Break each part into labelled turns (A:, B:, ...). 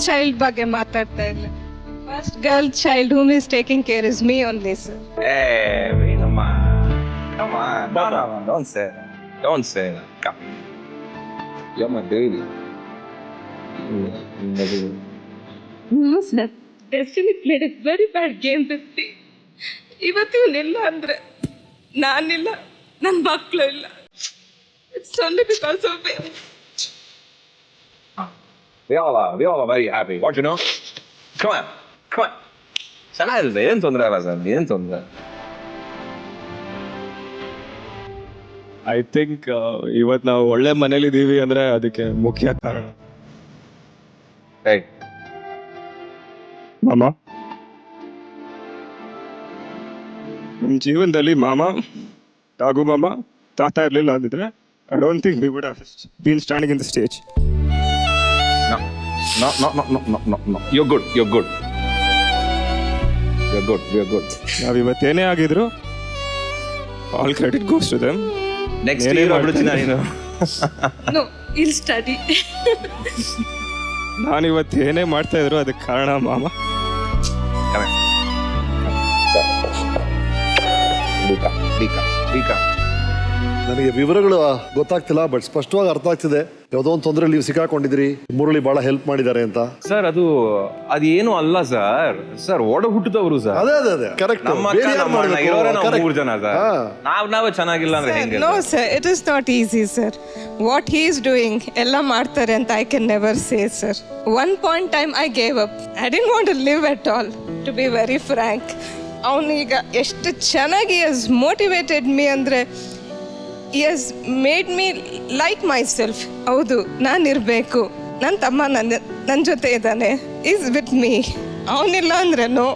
A: Child ಬಗ್ಗೆ ಮಾತಾಡ್ತಾ ಇಲ್ಲ. First girl child whom is taking care is me only sir.
B: Hey, come on. Come on. No. Don't say that. Don't say that. Come. You're my baby.
A: No sir, Destiny played a very bad game with me. ಇವತ್ತು ಇವನಿಲ್ಲ ಅಂದ್ರೆ ನಾನಿಲ್ಲ, ನನ್ನ ಮಕ್ಕಳು ಇಲ್ಲ. It's only because of him.
B: We all are very happy. What you know? Come on. ಚೆನ್ನಾಗಿದೆ, ಏನ್ ತೊಂದರೆ ಅಲ್ಲ ಸರ್, ಏನ್ ತೊಂದರೆ.
C: ಐ ಥಿಂಕ್ ಇವತ್ತು ನಾವು ಒಳ್ಳೆ ಮನೇಲಿದ್ದೀವಿ ಅಂದ್ರೆ ಅದಕ್ಕೆ ಮುಖ್ಯ ಕಾರಣ
B: Hey,
C: ಮಾಮ. ನಮ್ಮ ಜೀವನದಲ್ಲಿ ಮಾಮ, ಟಾಗು ಮಾಮ, ತಾತ ಇರಲಿಲ್ಲ ಅಂದಿದ್ರೆ I don't think we would have been standing in the stage.
B: no. You're good.
C: ನಾವು ಇವತ್ತೇನೇ ಆಗಿದ್ರು all credit goes to them.
B: Next year ಆಗ್ಬಿಡ್ತೀನಿ ನೀನು.
A: No, he'll study.
C: ನಾನು ಇವತ್ತು ಏನೇ ಮಾಡ್ತಾ ಇದ್ರು ಅದಕ್ಕೆ ಕಾರಣ ಮಾಮ.
B: Bika.
D: ನನಗೆ ವಿವರಗಳು ಗೊತ್ತಾಗ್ತಿಲ್ಲ, ಬಟ್ ಸ್ಪಷ್ಟವಾಗಿ ಅರ್ಥ ಆಗ್ತಿದೆ. ಯಾವುದೋ ಒಂದು ತೊಂದರೆ ನೀವು ಸಿಕ್ಕಾಕೊಂಡಿದ್ರಿ, ಮುರಳಿ ಬಹಳ ಹೆಲ್ಪ್ ಮಾಡಿದ್ದಾರೆ ಅಂತ.
B: ಸರ್ ಅದೇನು ಅಲ್ಲ ಸರ್ ಒಡ ಹುಟ್ಟಿದವರು ಸರ್.
D: ಅದೇ ಕರೆಕ್ಟ್.
B: ನಮ್ಮ ಅಕ್ಕ, ನಮ್ಮ ಅಣ್ಣ ಇರೋರೇ ನಾವು 3 ಜನ ಸರ್. ನಾವೇ ಚೆನ್ನಾಗಿಲ್ಲ ಅಂದ್ರೆ ಹೆಂಗೆ?
A: No sir, it is not easy sir. What he is doing ಎಲ್ಲ ಮಾಡ್ತಾರೆ ಅಂತ I can never say sir. One point time I gave up. I didn't want to live at all, to be very frank. ಅವನೀಗ ಎಷ್ಟು ಚೆನ್ನಾಗಿ has motivated me ಅಂದ್ರೆ he has made me like myself. ಹೌದು, ನಾನಿರಬೇಕು, ನನ್ನ ತಮ್ಮ ನನ್ನ ಜೊತೆ ಇದ್ದಾನೆ, is with me. ಅವನಿಲ್ಲ ಅಂದ್ರೆ no,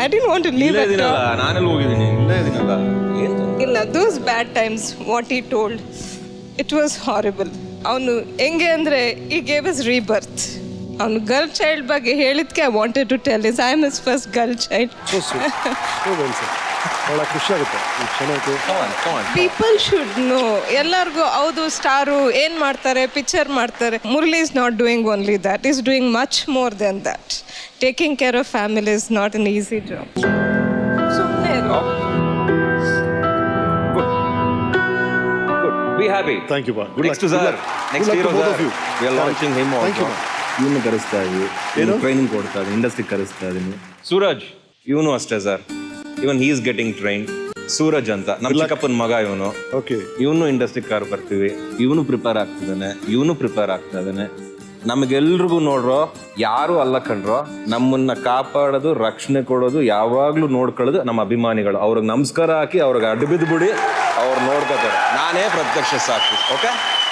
A: I didn't want to live at all.
B: ನಾನೆಲ್ಲ ಹೋಗಿದ್ದೀನಿ, ಇಲ್ಲೇ ಇದೀನಲ್ಲ.
A: ಇಲ್ಲ, those bad times what he told, it was horrible. ಅವನು ಹೆಂಗೆ ಅಂದರೆ he gave us rebirth. ಅವನು ಗರ್ಲ್ ಚೈಲ್ಡ್ ಬಗ್ಗೆ ಹೇಳಿದ್ಕೆ I wanted to tell is I am his first girl child.
D: ಬಹಳ ಖುಷಿ ಆಗುತ್ತೆ ಈ ಕ್ಷಣಕ್ಕೆ.
A: People should know. ಎಲ್ಲರಿಗೂ ಹೌದು ಸ್ಟಾರು ಏನು ಮಾಡ್ತಾರೆ, ಪಿಕ್ಚರ್ ಮಾಡ್ತಾರೆ. Murali is not doing only that, is doing much more than that. Taking care of family is not an easy job. ಸುಮ್ಮನೆ
B: Be happy.
D: Thank you,
B: Good next to sir. Next year
D: both of you.
B: We are launching him also.
D: Thank you.
E: ಇವನು ಕರೆಸ್ತಾ ಇದ್ವಿ, training ಕೊಡ್ತಾ ಇದ್ವಿ, industry ಕರೆಸ್ತಾ ಇದೀನಿ.
B: ಸೂರಜ್ ಇವನು ಅಷ್ಟೇ sir. Even he is getting train. Suraj ಅಂತ ನಮ್ಮ ಚಿಕ್ಕಪ್ಪನ ಮಗ ಇವನು.
D: ಓಕೆ.
B: ಇವನು ಇಂಡಸ್ಟ್ರಿ ಕಾರ್ ಬರ್ತೀವಿ. ಇವನು ಪ್ರಿಪೇರ್ ಆಗ್ತಾ ಇದ್ದಾನೆ. ನಮಗೆಲ್ರಿಗೂ ನೋಡ್ರೋ ಯಾರು ಅಲ್ಲ ಕಣ್ರೋ, ನಮ್ಮನ್ನ ಕಾಪಾಡೋದು, ರಕ್ಷಣೆ ಕೊಡೋದು, ಯಾವಾಗ್ಲೂ ನೋಡ್ಕೊಳ್ಳೋದು ನಮ್ಮ ಅಭಿಮಾನಿಗಳು. ಅವ್ರಿಗೆ ನಮಸ್ಕಾರ ಹಾಕಿ ಅವ್ರಿಗೆ ಅಡ್ಬಿದ್ದು ಬಿಡಿ, ಅವ್ರು ನೋಡ್ಕೋತಾರೆ. ನಾನೇ ಪ್ರತ್ಯಕ್ಷ ಸಾಕ್ಷಿ. Okay,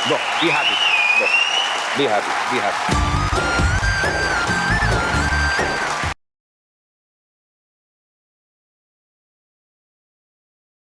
B: be happy.